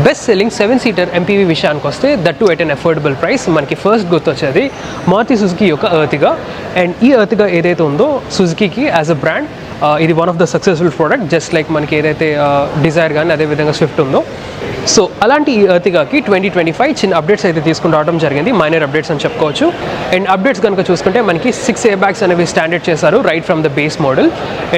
Best selling 7-సీటర్ MPV విషయానికి వస్తే that to at an affordable price మనకి ఫస్ట్ గుర్తొచ్చేది మారుతి సుజుకి యొక్క ఎర్టిగా. అండ్ ఈ ఎర్టిగా ఏదైతే ఉందో సుజుకీకి యాజ్ అ బ్రాండ్ ఇది one of the successful product, just like మనకి ఏదైతే డిజైర్ కానీ అదేవిధంగా స్విఫ్ట్ ఉందో. సో అలాంటి ఈ ఎర్టిగాకి 2025 చిన్న అప్డేట్స్ అయితే తీసుకుని రావడం జరిగింది, మైనర్ అప్డేట్స్ అని చెప్పుకోవచ్చు. అండ్ అప్డేట్స్ కనుక చూసుకుంటే మనకి 6 ఎయిర్ బ్యాగ్స్ అనేవి స్టాండర్డ్ చేశారు right from the base model.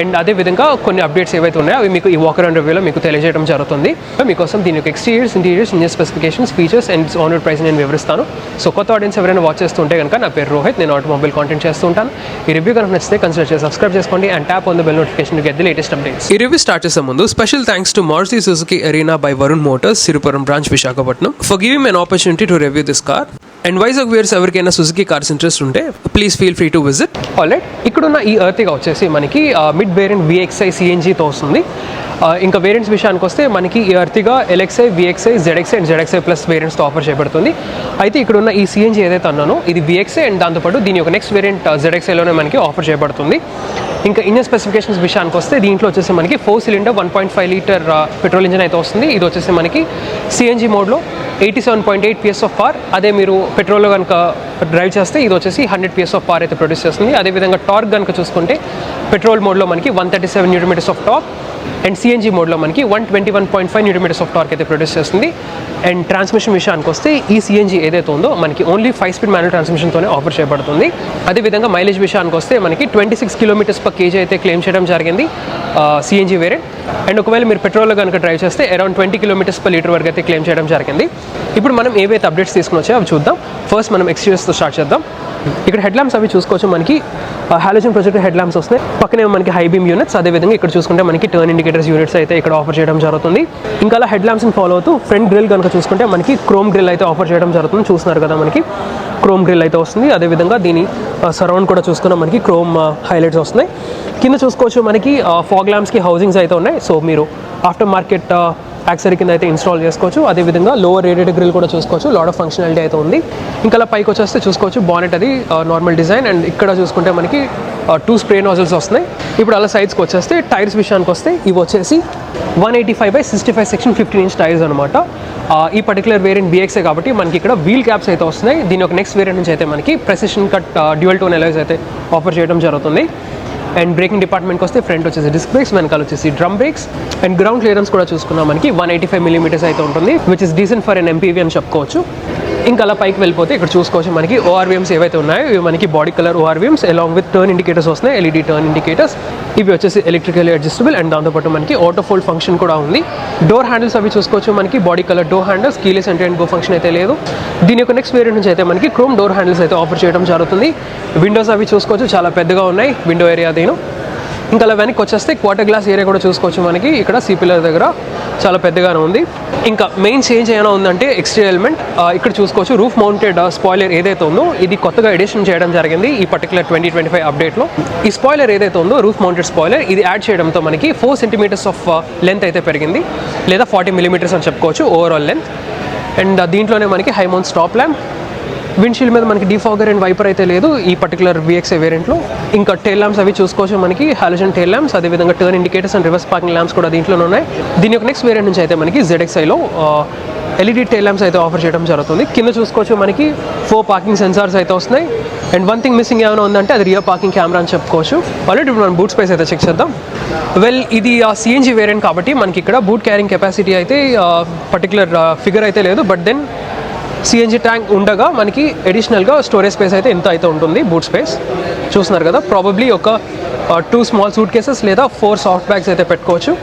And అదేవిధంగా కొన్ని అప్డేట్స్ ఏవైతే ఉన్నాయో అవి మీకు ఈ వాకర్ అండ్ రివ్యూలో మీకు తెలియజేయడం జరుగుతుంది. మీకోసం దీని యొక్క exteriors, interiors, engine specifications, features and honour price నేను వివరిస్తాను. సో కొత్త ఆడియన్స్ ఎవరైనా వాచ్ చేస్తుంటే కనుక నా పేరు రోహిత్, నేను ఆటోమొబైల్ కాంటెంట్ చేస్తూ ఉంటాను. ఈ రివ్యూ కనుక నచ్చితే కన్సిడర్ చేసి సబ్స్క్రైబ్ చేసుకోండి and tap on the bell notification to get the latest updates. ఈ రివ్యూ స్టార్ట్ చేసే ముందు special thanks to Maruti Suzuki Arena by Varun Motors, Siripuram branch, Visakhapatnam for giving me an opportunity to review this car. And Vizag viewers ఎవరికైనా Suzuki cars interest ఉంటే please feel free to visit. Alright, ఇక్కడున్న ఈ Ertiga వచ్చేసి మనకి mid variant VXI CNGతో వస్తుంది. ఇంకా variants విషయానికి వస్తే మనకి ఈ Ertiga LXI, VXI, ZXI and ZXI plus వేరియంట్స్తో ఆఫర్ చేయబడుతుంది. అయితే ఇక్కడున్న ఈ CNG ఏదైతే అన్నానో ఇది VXI అండ్ దాంతోపాటు దీని యొక్క నెక్స్ట్ వేరియంట్ ZXIలోనే మనకి ఆఫర్ చేయబడుతుంది. ఇంకా ఇంజన్ స్పెసిఫికేషన్స్ విషయానికి వస్తే దీంట్లో వచ్చేసి మనకి 4 సిలిండర్ 1.5 లీటర్ పెట్రోల్ ఇంజన్ అయితే వస్తుంది. ఇది వచ్చేసి మనకి CNG మోడ్లో 87.8 PS ఆఫ్ పవర్. అదే మీరు పెట్రోల్లో కనుక డ్రైవ్ చేస్తే ఇది వచ్చేసి 100 PS ఆఫ్ పవర్ అయితే ప్రొడ్యూస్ చేస్తుంది. అదేవిధంగా టార్క్ కనుక చూసుకుంటే పెట్రోల్ మోడ్లో మనకి 137 Nm of torque and CNG మోడ్లో మనకి 121.5 Nm ఆఫ్ టార్క్ అయితే ప్రొడ్యూస్ చేస్తుంది. అండ్ ట్రాన్స్మిషన్ విషయానికి వస్తే ఈ CNG ఏదైతే ఉందో మనకి ఓన్లీ 5-స్పీడ్ మాన్యువల్ ట్రాన్స్మిషన్తోనే ఆఫర్ చేయబడుతుంది. అదేవిధంగా మైలేజ్ విషయానికి వస్తే మనకి 26 km/kg అయితే క్లెయిమ్ చేయడం జరిగింది CNG వేరియంట్. అండ్ ఒకవేళ మీరు పెట్రోల్లో కనుక డ్రైవ్ చేస్తే అరౌండ్ 20 km/లీటర్ వరకు అయితే క్లెయిమ్ చేయడం జరిగింది. ఇప్పుడు మనం ఏవైతే అప్డేట్స్ తీసుకుని వచ్చాయో అవి చూద్దాం. ఫస్ట్ మనం ఎక్స్టీరియర్స్తో స్టార్ట్ చేద్దాం. ఇక్కడ హెడ్ ల్యాంప్స్ అవి చూసుకోవచ్చు, మనకి హాలోజన్ ప్రొజెక్టర్ హెడ్ ల్యాంప్స్ వస్తాయి. పక్కనే మనకి హై బీమ్ యూనిట్స్, అదేవిధంగా ఇక్కడ చూసుకుంటే మనకి టర్న్ ఇండికేటర్స్ యూనిట్స్ అయితే ఇక్కడ ఆఫర్ చేయడం జరుగుతుంది. ఇంకా అలా హెడ్ ల్యాంప్స్ని ఫాలో అవుతూ ఫ్రంట్ గ్రిల్ కనుక చూసుకుంటే మనకి క్రోమ్ గ్రిల్ అయితే ఆఫర్ చేయడం జరుగుతుంది. చూస్తున్నారు కదా మనకి క్రోమ్ గ్రిల్ అయితే వస్తుంది. అదేవిధంగా దీని సరౌండ్ కూడా చూసుకున్నా మనకి క్రోమ్ హైలైట్స్ వస్తున్నాయి. కింద చూసుకోవచ్చు మనకి ఫాగ్ ల్యాంప్స్కి హౌసింగ్స్ అయితే ఉన్నాయి. సో మీరు ఆఫ్టర్ మార్కెట్ యాక్సరీ కింద అయితే ఇన్స్టాల్ చేసుకోవచ్చు. అదేవిధంగా లోవర్ రేడియేటర్ గ్రిల్ కూడా చూసుకోవచ్చు, లాట్ ఆఫ్ ఫంక్షనాలిటీ అయితే ఉంది. ఇంకా అలా పైకి వచ్చేస్తే చూసుకోవచ్చు బానెట్ అది నార్మల్ డిజైన్. అండ్ ఇక్కడ చూసుకుంటే మనకి 2 స్ప్రే నాజిల్స్ వస్తున్నాయి. ఇప్పుడు అలా సైడ్స్కి వచ్చేస్తే టైర్స్ విషయానికి వస్తే ఇవి వచ్చేసి 185/65 సెక్షన్ 15 ఇంచ్ టైర్స్ అనమాట. ఈ పర్టికులర్ వేరియంట్ VXI కాబట్టి మనకి ఇక్కడ వీల్ క్యాప్స్ అయితే వస్తున్నాయి. దీని యొక్క నెక్స్ట్ వేరియంట్ నుంచి అయితే మనకి precision cut dual tone alloys అయితే ఆఫర్ చేయడం జరుగుతుంది. అండ్ బ్రేకింగ్ డిపార్ట్మెంట్కి వస్తే ఫ్రంట్ వచ్చేసి డిస్క్ బ్రేక్స్, వెనకాల వచ్చేసి drum brakes. And ground clearance కూడా చూసుకున్నాం మనకి 185 mm అయితే ఉంటుంది, which is decent for an MPV అని చెప్పుకోవచ్చు. ఇంకా అలా పైకి వెళ్ళిపోతే ఇక్కడ చూసుకోవచ్చు మనకి ORVMs ఏవైతే ఉన్నాయో ఇవి మనకి body colour ORVMs along with turn indicators వస్తున్నాయి, LED టర్న్ ఇండికేటర్స్. ఇవి వచ్చేసి ఎలక్ట్రికల్ అడ్జస్టబుల్ అండ్ దాంతోపాటు మనకి ఆటో ఫోల్డ్ ఫంక్షన్ కూడా ఉంది. డోర్ హ్యాండిల్స్ అవి చూసుకోవచ్చు మనకి body colour door handles, keyless entry and go function అయితే లేదు. దీని యొక్క నెక్స్ట్ వేరియంట్ నుంచి అయితే మనకి క్రోమ్ డోర్ హ్యాండిల్స్ అయితే ఆఫర్ చేయడం జరుగుతుంది. విండోస్ అవి చూసుకోవచ్చు చాలా పెద్దగా ఉన్నాయి విండో ఏరియా దీని. ఇంకా అలా వెనక్కి వచ్చేస్తే క్వార్టర్ గ్లాస్ ఏరియా కూడా చూసుకోవచ్చు మనకి ఇక్కడ C పిల్లర్ దగ్గర చాలా పెద్దగానే ఉంది. ఇంకా మెయిన్ చేంజ్ ఏమైనా ఉందంటే ఎక్స్టీరియర్ ఎలిమెంట్ ఇక్కడ చూసుకోవచ్చు రూఫ్ మౌంటెడ్ స్పాయిలర్ ఏదైతే ఉందో ఇది కొత్తగా ఎడిషన్ చేయడం జరిగింది ఈ పర్టికులర్ 2025 అప్డేట్లో. ఈ స్పాయిలర్ ఏదైతే ఉందో రూఫ్ మౌంటెడ్ స్పాయిలర్ ఇది యాడ్ చేయడంతో మనకి 4 cm ఆఫ్ లెంత్ అయితే పెరిగింది, లేదా 40 mm అని చెప్పుకోవచ్చు ఓవరాల్ లెంత్. అండ్ దీంట్లోనే మనకి high mount stop lamp, windshield మీద మనకి డిఫాగర్ అండ్ వైపర్ అయితే లేదు ఈ పర్టికులర్ VXI వేరియంట్లో. ఇంకా టైల్ ల్యాంప్స్ అవి చూసుకోవచ్చు మనకి హాలోజన్ టైల్ ల్యాంప్స్, అదేవిధంగా turn indicators and reverse parking lamps కూడా దీంట్లోనే ఉన్నాయి. దీని యొక్క నెక్స్ట్ వేరియంట్ నుంచి అయితే మనకి ZXIలో LED టైల్ ల్యాంప్స్ అయితే ఆఫర్ చేయడం జరుగుతుంది. కింద చూసుకోవచ్చు మనకి 4 పార్కింగ్ సెన్సార్స్ అయితే వస్తున్నాయి. అండ్ వన్ థింగ్ మిస్సింగ్ ఏమైనా ఉందంటే అది రియర్ పార్కింగ్ కెమెరా అని చెప్పుకోవచ్చు. ఆల్రెడీ ఇప్పుడు మనం బూట్ స్పేస్ అయితే చెక్ చేద్దాం. వెల్ ఇది CNG వేరియంట్ కాబట్టి మనకి ఇక్కడ బూట్ క్యారింగ్ కెపాసిటీ అయితే పర్టికులర్ ఫిగర్ అయితే లేదు, బట్ దెన్ CNG ట్యాంక్ ఉండగా మనకి అడిషనల్గా స్టోరేజ్ స్పేస్ అయితే ఎంత అయితే ఉంటుంది బూట్ స్పేస్ చూస్తున్నారు కదా. ప్రాబబ్లీ ఒక 2 స్మాల్ సూట్ కేసెస్ లేదా 4 సాఫ్ట్ బ్యాగ్స్ అయితే పెట్టుకోవచ్చు.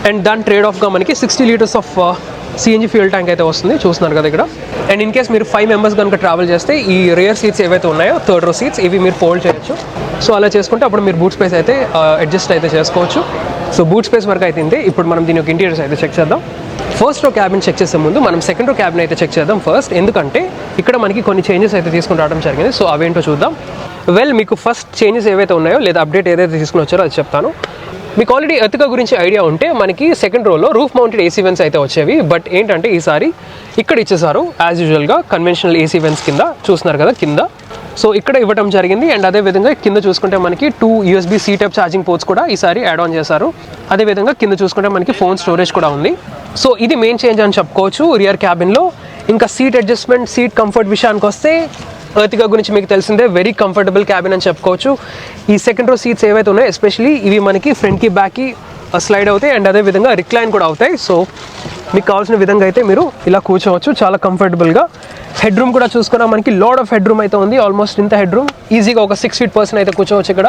అండ్ దాని ట్రేడ్ ఆఫ్గా మనకి 60 litres of CNG fuel tank అయితే వస్తుంది చూస్తున్నారు కదా ఇక్కడ. అండ్ ఇన్ కేస్ మీరు 5 మెంబర్స్ కనుక ట్రావెల్ చేస్తే ఈ రియర్ సీట్స్ ఏవైతే ఉన్నాయో థర్డ్ రో సీట్స్ ఇవి మీరు ఫోల్డ్ చేయొచ్చు. సో అలా చేసుకుంటే అప్పుడు మీరు బూట్ స్పేస్ అయితే అడ్జస్ట్ అయితే చేసుకోవచ్చు. సో బూట్ స్పేస్ వరకు అయితే ఇంతే. ఇప్పుడు మనం దీని యొక్క ఇంటీరియర్స్ అయితే చెక్ చేద్దాం. ఫస్ట్ రో క్యాబిన్ చెక్ చేసే ముందు మనం సెకండ్ రో క్యాబిన్ అయితే చెక్ చేద్దాం ఫస్ట్, ఎందుకంటే ఇక్కడ మనకి కొన్ని చేంజెస్ అయితే తీసుకుని రావడం జరిగింది. సో అవేంటో చూద్దాం. వెల్ మీకు ఫస్ట్ చేంజెస్ ఏవైతే ఉన్నాయో లేదా అప్డేట్ ఏదైతే తీసుకుని వచ్చారో అది చెప్తాను. మీకు ఆల్రెడీ ఎర్టిగా గురించి ఐడియా ఉంటే మనకి సెకండ్ రోలో రూఫ్ మౌంటెడ్ AC వెంట్స్ అయితే వచ్చేవి, బట్ ఏంటంటే ఈసారి ఇక్కడ ఇచ్చేసారు యాజ్ యూజువల్గా కన్వెన్షనల్ AC వెంట్స్ కింద చూస్తున్నారు కదా కింద. సో ఇక్కడ ఇవ్వడం జరిగింది. అండ్ అదేవిధంగా కింద చూసుకుంటే మనకి 2 USB C type charging ports కూడా ఈసారి యాడ్ ఆన్ చేశారు. అదేవిధంగా కింద చూసుకుంటే మనకి ఫోన్ స్టోరేజ్ కూడా ఉంది. సో ఇది మెయిన్ చేంజ్ అని చెప్పుకోవచ్చు రియర్ క్యాబిన్లో. ఇంకా సీట్ అడ్జస్ట్మెంట్, సీట్ కంఫర్ట్ విషయానికి వస్తే ఎర్టిగా గురించి మీకు తెలిసిందే, వెరీ కంఫర్టబుల్ క్యాబిన్ అని చెప్పుకోవచ్చు. ఈ సెకండ్ రో సీట్స్ ఏవైతే ఉన్నాయో ఎస్పెషలీ ఇవి మనకి ఫ్రంట్కి బ్యాక్కి స్లైడ్ అవుతాయి అండ్ అదేవిధంగా రిక్లైన్ కూడా అవుతాయి. సో మీకు కావాల్సిన విధంగా అయితే మీరు ఇలా కూర్చోవచ్చు చాలా కంఫర్టబుల్గా. హెడ్ రూమ్ కూడా చూసుకున్నా మనకి లాడ్ ఆఫ్ హెడ్ రూమ్ అయితే ఉంది. ఆల్మోస్ట్ ఇంత హెడ్ రూమ్, ఈజీగా ఒక 6 feet పర్సన్ అయితే కూర్చోవచ్చు ఇక్కడ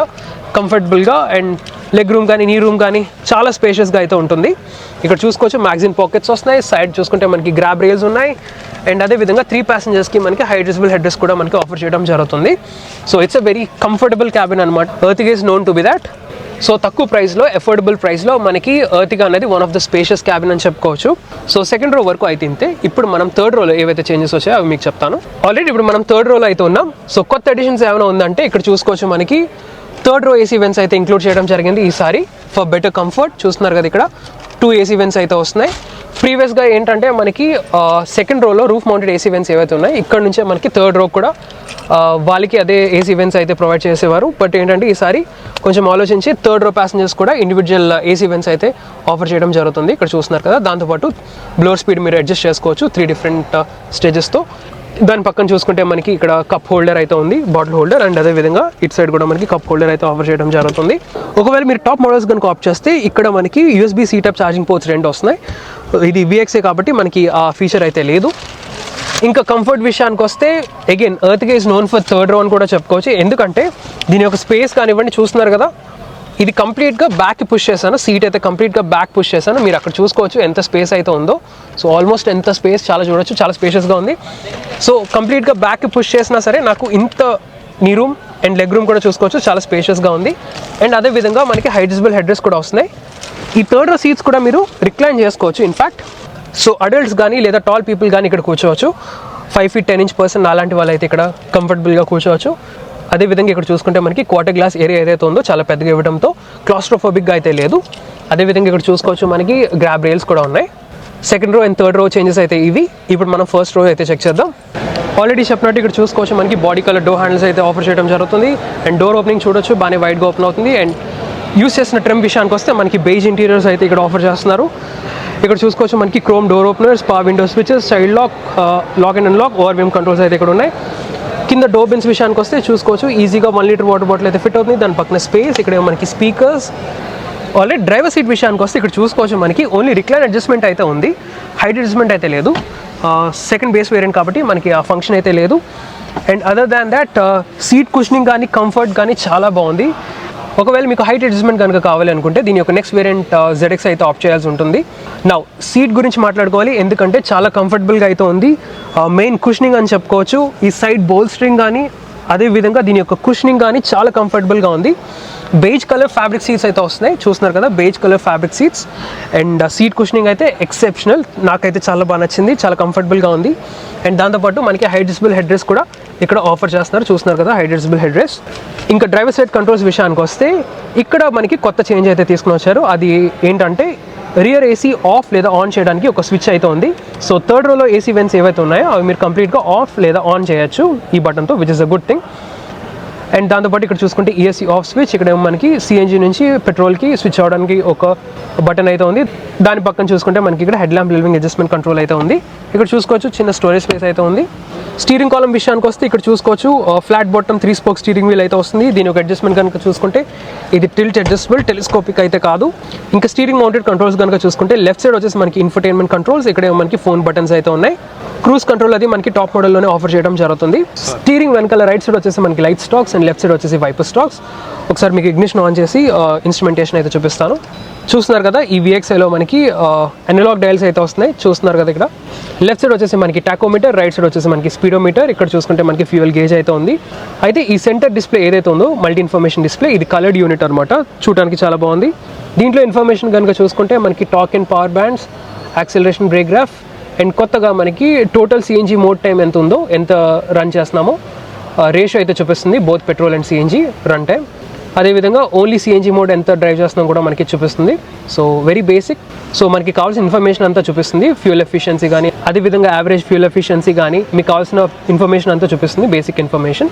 కంఫర్టబుల్గా. అండ్ లెగ్ రూమ్ కానీ నీ రూమ్ కానీ చాలా స్పేషియస్గా అయితే ఉంటుంది. ఇక్కడ చూసుకోవచ్చు మ్యాగజైన్ పాకెట్స్ వస్తున్నాయి. సైడ్ చూసుకుంటే మనకి గ్రాబ్ రైల్స్ ఉన్నాయి. అండ్ అదేవిధంగా 3 passengers మనకి హైడ్రస్బుల్ హెడ్ రెస్ట్ కూడా మనకి ఆఫర్ చేయడం జరుగుతుంది. So it's a very comfortable cabin అనమాట. Ertiga is known to be that. So తక్కువ ప్రైస్లో, అఫోర్డబుల్ ప్రైస్లో మనకి ఎర్టిగా అనేది one of the spacious cabin అని చెప్పుకోవచ్చు. సో సెకండ్ రో వరకు అయితే ఇంతే. ఇప్పుడు మనం థర్డ్ రోలో ఏవైతే చేంజెస్ వచ్చాయో అవి మీకు చెప్తాను. ఆల్రెడీ ఇప్పుడు మనం థర్డ్ రోలో అయితే ఉన్నాం. సో కొత్త ఎడిషన్స్ ఏమైనా ఉందంటే ఇక్కడ చూసుకోవచ్చు మనకి థర్డ్ రో AC వెంట్స్ అయితే ఇంక్లూడ్ చేయడం జరిగింది ఈసారి ఫర్ బెటర్ కంఫర్ట్. చూస్తున్నారు కదా ఇక్కడ 2 AC వెంట్స్ అయితే వస్తున్నాయి. ప్రీవియస్గా ఏంటంటే మనకి సెకండ్ రోలో రూఫ్ మౌంటెడ్ AC వెంట్స్ ఏవైతే ఉన్నాయి ఇక్కడ నుంచే మనకి థర్డ్ రో కూడా వాళ్ళకి అదే AC వెంట్స్ అయితే ప్రొవైడ్ చేసేవారు. బట్ ఏంటంటే ఈసారి కొంచెం ఆలోచించి థర్డ్ రో ప్యాసింజర్స్ కూడా ఇండివిజువల్ AC వెంట్స్ అయితే ఆఫర్ చేయడం జరుగుతుంది. ఇక్కడ చూస్తున్నారు కదా. దాంతోపాటు బ్లోర్ స్పీడ్ మీరు అడ్జస్ట్ చేసుకోవచ్చు 3 different స్టేజెస్తో. దాని పక్కన చూసుకుంటే మనకి ఇక్కడ కప్ హోల్డర్ అయితే ఉంది, బాటిల్ హోల్డర్. అండ్ అదేవిధంగా ఇటు సైడ్ కూడా మనకి కప్ హోల్డర్ అయితే ఆఫర్ చేయడం జరుగుతుంది. ఒకవేళ మీరు టాప్ మోడల్స్ కనుక ఆప్ట్ చేస్తే ఇక్కడ మనకి USB C type charging ports 2 వస్తున్నాయి. ఇది VXA కాబట్టి మనకి ఆ ఫీచర్ అయితే లేదు. ఇంకా కంఫర్ట్ విషయానికి వస్తే again Ertiga is known for third row అని కూడా చెప్పుకోవచ్చు. ఎందుకంటే దీని యొక్క స్పేస్ కానివ్వండి, చూస్తున్నారు కదా ఇది కంప్లీట్గా బ్యాక్కి పుష్ చేశాను. సీట్ అయితే కంప్లీట్గా బ్యాక్ పుష్ చేశాను. మీరు అక్కడ చూసుకోవచ్చు ఎంత స్పేస్ అయితే ఉందో. సో ఆల్మోస్ట్ ఎంత స్పేస్ చాలా చూడొచ్చు, చాలా స్పేషియస్గా ఉంది. సో కంప్లీట్గా బ్యాక్కి పుష్ చేసినా సరే నాకు ఇంత నీ రూమ్ అండ్ లెగ్ రూమ్ కూడా చూసుకోవచ్చు, చాలా స్పేషియస్గా ఉంది. అండ్ అదేవిధంగా మనకి హైడ్రస్బుల్ హెడ్ రెస్ట్ కూడా వస్తున్నాయి. ఈ థర్డ్ రో సీట్స్ కూడా మీరు రిక్లైన్ చేసుకోవచ్చు ఇన్ఫ్యాక్ట్. సో అడల్ట్స్ కానీ లేదా టాల్ పీపుల్ కానీ ఇక్కడ కూర్చోవచ్చు. 5 feet 10 inch పర్సన్ అలాంటి వాళ్ళు అయితే ఇక్కడ కంఫర్టబుల్గా కూర్చోవచ్చు. అదేవిధంగా ఇక్కడ చూసుకుంటే మనకి క్వార్టర్ గ్లాస్ ఏరియా ఏదైతే ఉందో చాలా పెద్దగా ఇవ్వడంతో క్లాస్ట్రోఫోబిక్గా అయితే లేదు. అదేవిధంగా ఇక్కడ చూసుకోవచ్చు మనకి గ్రాబ్ రైల్స్ కూడా ఉన్నాయి. Second row and third row changes అయితే ఇవి. ఇప్పుడు మనం ఫస్ట్ రో అయితే చెక్ చేద్దాం. ఆల్రెడీ చెప్పినట్టు ఇక్కడ చూసుకోవచ్చు మనకి బాడీ కలర్ డోర్ హ్యాండిల్స్ అయితే ఆఫర్ చేయడం జరుగుతుంది. అండ్ డోర్ ఓపెనింగ్ చూడొచ్చు బాగానే వైడ్గా ఓపెన్ అవుతుంది. అండ్ యూస్ చేసిన ట్రిమ్ విషయానికి వస్తే మనకి బేజ్ ఇంటీరియర్స్ అయితే ఇక్కడ ఆఫర్ చేస్తున్నారు. ఇక్కడ చూసుకోవచ్చు మనకి chrome door openers, power window switches, side lock, lock and unlock, ORVM controls అయితే ఇక్కడ ఉన్నాయి. కింద డోర్ బిన్స్ విషయానికి వస్తే చూసుకోవచ్చు ఈజీగా 1 liter వాటర్ బాటిల్ అయితే ఫిట్ అవుతుంది. దాని పక్కన స్పేస్, ఇక్కడ మనకి స్పీకర్స్. ఆల్రెడీ డ్రైవర్ సీట్ విషయానికి వస్తే ఇక్కడ చూసుకోవచ్చు మనకి ఓన్లీ రిక్లైన్ అడ్జస్ట్మెంట్ అయితే ఉంది, హైట్ అడ్జస్ట్మెంట్ అయితే లేదు. సెకండ్ బేస్ వేరియంట్ కాబట్టి మనకి ఆ ఫంక్షన్ అయితే లేదు. And other than that seat cushioning కానీ కంఫర్ట్ కానీ చాలా బాగుంది. ఒకవేళ మీకు హైట్ అడ్జస్ట్మెంట్ కనుక కావాలి అనుకుంటే దీని యొక్క నెక్స్ట్ వేరియంట్ ZX అయితే ఆప్ట్ చేయాల్సి ఉంటుంది. నౌ సీట్ గురించి మాట్లాడుకోవాలి, ఎందుకంటే చాలా కంఫర్టబుల్గా అయితే ఉంది. మెయిన్ కుషనింగ్ అని చెప్పుకోవచ్చు. ఈ సైడ్ బోల్స్ట్రింగ్ కానీ అదేవిధంగా దీని యొక్క కుషనింగ్ కానీ చాలా కంఫర్టబుల్గా ఉంది. బేజ్ కలర్ ఫ్యాబ్రిక్ సీట్స్ అయితే వస్తున్నాయి, చూస్తున్నారు కదా beige colour fabric seats. And seat cushioning అయితే ఎక్సెప్షనల్, నాకైతే చాలా బాగా నచ్చింది, చాలా కంఫర్టబుల్గా ఉంది. అండ్ దాంతోపాటు మనకి హైడ్రస్బుల్ హెడ్ రెస్ట్ కూడా ఇక్కడ ఆఫర్ చేస్తున్నారు, చూస్తున్నారు కదా హైడ్రస్బుల్ హెడ్ రెస్ట్. ఇంకా డ్రైవర్ సైడ్ కంట్రోల్స్ విషయానికి వస్తే ఇక్కడ మనకి కొత్త చేంజ్ అయితే తీసుకుని వచ్చారు. అది ఏంటంటే రియర్ AC ఆఫ్ లేదా ఆన్ చేయడానికి ఒక స్విచ్ అయితే ఉంది. సో థర్డ్ రోలో AC వెంట్స్ ఏవైతే ఉన్నాయో అవి మీరు కంప్లీట్గా ఆఫ్ లేదా ఆన్ చేయొచ్చు ఈ బటన్తో, which is a good thing. And దాంతోపాటు ఇక్కడ చూసుకుంటే ESC ఆఫ్ స్విచ్, ఇక్కడ మనకి CNG నుంచి పెట్రోల్కి స్విచ్ అవ్వడానికి ఒక బటన్ అయితే ఉంది. దాని పక్కన చూసుకుంటే మనకి ఇక్కడ head lamp living adjustment control అయితే ఉంది. ఇక్కడ చూసుకోవచ్చు చిన్న స్టోరేజ్ స్పేస్ అయితే ఉంది. స్టీరింగ్ కాలం విషయానికి వస్తే ఇక్కడ చూసుకోవచ్చు flat bottom 3 spoke steering wheel అయితే వస్తుంది. దీని ఒక అడ్జస్ట్మెంట్ కనుక చూసుకుంటే ఇది టిల్ట్ అడ్జస్టబుల్, టెలిస్కోపిక్ అయితే కాదు. ఇంకా స్టీరింగ్ మౌంటెడ్ కంట్రోల్స్ కనుక చూసుకుంటే లెఫ్ట్ సైడ్ వచ్చేసి మనకి ఇన్ఫర్టైన్మెంట్ కంట్రోల్స్, ఇక్కడ మనకి ఫోన్ బటన్స్ అయితే ఉన్నాయి. క్రూజ్ కంట్రోల్ అది మనకి టాప్ మోడల్లోనే ఆఫర్ చేయడం జరుగుతుంది. స్టీరింగ్ వెనకాల రైట్ సైడ్ వచ్చేసి మనకి light stocks and left side వచ్చేసి వైపర్ స్టాక్స్. ఒకసారి మీకు ఇగ్నిషన్ ఆన్ చేసి ఇన్స్ట్రుమెంటేషన్ అయితే చూపిస్తాను. చూస్తున్నారు కదా ఈ VXAలో మనకి అనలాగ్ డయల్స్ అయితే వస్తున్నాయి, చూస్తున్నారు కదా ఇక్కడ లెఫ్ట్ సైడ్ వచ్చేసి మనకి టాకోమీటర్, రైట్ సైడ్ వచ్చేసి మనకి స్పీడోమీటర్. ఇక్కడ చూసుకుంటే మనకి ఫ్యూయల్ గేజ్ అయితే ఉంది. అయితే ఈ సెంటర్ డిస్ప్లే ఏదైతే ఉందో మల్టీ ఇన్ఫర్మేషన్ డిస్ప్లే, ఇది కలర్డ్ యూనిట్ అనమాట, చూడడానికి చాలా బాగుంది. దీంట్లో ఇన్ఫర్మేషన్ కనుక చూసుకుంటే మనకి talk and power bands, acceleration, break graph, and కొత్తగా మనకి టోటల్ CNG మోడ్ టైం ఎంత ఉందో, ఎంత రన్ చేస్తున్నామో రేషియో అయితే చూపిస్తుంది, both petrol and CNG run time. అదేవిధంగా ఓన్లీ CNG మోడ్ ఎంత డ్రైవ్ చేస్తున్నాం కూడా మనకి చూపిస్తుంది. So very basic. సో మనకి కావాల్సిన ఇన్ఫర్మేషన్ అంతా చూపిస్తుంది, ఫ్యూల్ ఎఫిషియన్సీ కానీ అదేవిధంగా యావరేజ్ ఫ్యూల్ ఎఫిషియన్సీ కానీ మీకు కావాల్సిన ఇన్ఫర్మేషన్ అంతా చూపిస్తుంది, బేసిక్ ఇన్ఫర్మేషన్.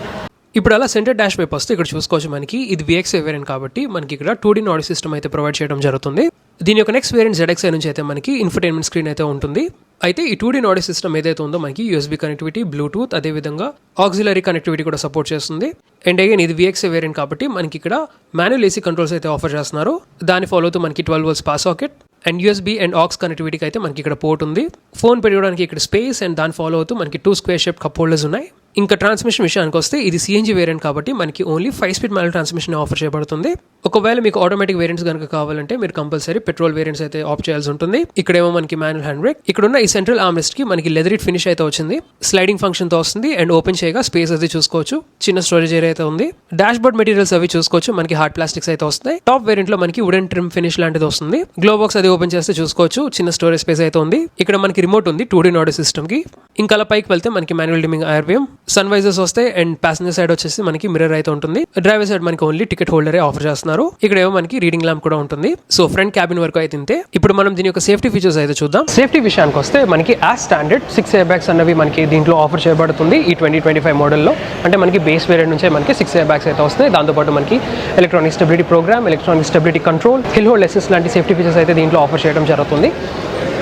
ఇప్పుడు అలా సెంటర్ డాష్ వైపు వస్తే ఇక్కడ చూసుకోవచ్చు మనకి ఇది VXI వేరియంట్ కాబట్టి మనకి ఇక్కడ 2D ఆడియో సిస్టమ్ అయితే ప్రొవైడ్ చేయడం జరుగుతుంది. దీని యొక్క నెక్స్ట్ వేరియంట్ ZXI నుంచి అయితే మనకి ఇన్ఫర్టైన్మెంట్ స్క్రీన్ అయితే ఉంటుంది. అయితే ఈ 2D ఆడియో సిస్టమ్ ఏదైతే ఉందో మనకి USB కనెక్టివిటీ, బ్లూటూత్, అదేవిధంగా ఆక్సిలరీ కనెక్టివిటీ కూడా సపోర్ట్ చేస్తుంది. అండ్ అగైన్ ఇది VXI వేరియంట్ కాబట్టి మనకి ఇక్కడ మాన్యువల్ AC కంట్రోల్స్ అయితే ఆఫర్ చేస్తున్నారు. దాని ఫాలో అవుతూ మనకి 12 volts power socket and USB and aux కనెక్టివిటీకి అయితే మనకి ఇక్కడ పోర్ట్ ఉంది. ఫోన్ పెట్టుకోవడానికి ఇక్కడ స్పేస్ అండ్ దాని ఫాలో అవుతూ మనకి 2 స్క్వేర్ షేప్ కప్ హోల్డర్స్ ఉన్నాయి. ఇంకా ట్రాన్స్మిషన్ విషయానికి వస్తే ఇది CNG వేరియంట్ కాబట్టి మనకి only 5 speed manual transmission offer చేయబడుతుంది. ఒకవేళ మీకు ఆటోమేటిక్ వేరియంట్స్ కనుక కావాలంటే మీరు కంపల్సరీ పెట్రోల్ వేరియంట్స్ అయితే ఆఫ్ చేయాల్సి ఉంటుంది. ఇక్కడేమో మనకి మాన్యువల్ హ్యాండ్ బ్రేక్, ఇక్కడ ఉన్న ఈ సెంట్రల్ ఆర్మ్రెస్ట్ కి మనకి లెదరిట్ ఫినిష్ అయితే వచ్చింది. స్లైడింగ్ ఫంక్షన్ తో వస్తుంది అండ్ ఓపెన్ చేయగా స్పేస్ అది చూసుకోవచ్చు. చిన్న స్టోరేజ్ ఏరియా అయితే ఉంది. డాష్ బోర్డ్ మెటీరియల్స్ అవి చూసుకోవచ్చు మనకి హార్డ్ ప్లాస్టిక్స్ అయితే వస్తాయి. టాప్ వేరియంట్ లో మనకి వుడెన్ ట్రిమ్ ఫినిష్ లాంటిది వస్తుంది. గ్లో బాక్స్ అది ఓపెన్ చేస్తే చూసుకోవచ్చు చిన్న స్టోరేజ్ స్పేస్ అయితే ఉంది. ఇక్కడ మనకి రిమోట్ ఉంది 2D ఆడియో సిస్టమ్ కి. ఇంకా అలా పైకి వెళ్తే మనకి manual dimming IRVM, sun visors వస్తాయి అండ్ ప్యాసింజర్ సైడ్ వచ్చేసి మనకి మిర్రర్ అయితే ఉంటుంది. డ్రైవర్ సైడ్ మనకి ఓన్లీ టికెట్ హోల్డరే ఆఫర్ చేస్తున్నారు. ఇక్కడ ఏమో మనకి రీడింగ్ ల్యాంప్ కూడా ఉంటుంది. సో ఫ్రంట్ క్యాబిన్ వరకు అయితే ఇంతే. ఇప్పుడు మనం దీని యొక్క సేఫ్టీ ఫీచర్స్ అయితే చూద్దాం. సేఫ్టీ విషయానికి వస్తే మనకి యాజ్ స్టాండర్డ్ 6 ఎయిర్ బ్యాగ్స్ అన్నవి మనకి దీంట్లో ఆఫర్ చేయబడుతుంది ఈ 2025 మోడల్లో. అంటే మనకి బేస్ వేరియంట్ నుంచే మనకి 6 ఎయిర్ బ్యాగ్స్ అయితే వస్తాయి. దాంతోపాటు మనకి electronic stability program, electronic stability control, hill hold assist లాంటి సేఫ్టీ ఫీచర్స్ అయితే దీంట్లో ఆఫర్ చేయడం జరుగుతుంది.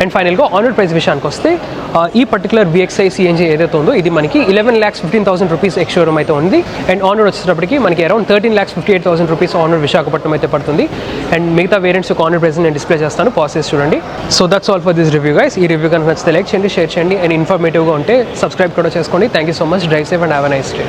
అండ్ ఫైనల్గా ఆనర్ ప్రైస్ విషయానికి వస్తే ఈ పర్టికులర్ VXI CNG ఏదైతే ఉందో ఇది మనకి 11,15,000 రూపీస్ ఎక్స్ షోరూమ్ అయితే ఉంది. అండ్ ఆనర్ వచ్చేటప్పటికి మనకి అరౌండ్ 13,58,000 రూపీస్ ఆనర్ విశాఖపట్నం అయితే పడుతుంది. అండ్ మిగతా వేరియంట్స్ యొక్క ఆనర్ ప్రైస్ నేను డిస్ప్లే చేస్తాను, పాసెస్ చూడండి. So that's all for this review guys. ఈ రివ్యూ కనుక నచ్చితే లైక్ చేయండి, షేర్ చేయండి అండ్ ఇన్ఫర్మేటివ్గా ఉంటే సబ్స్క్రైబ్ కూడా చేసుకోండి. Thank you so much. Drive safe and have a nice day.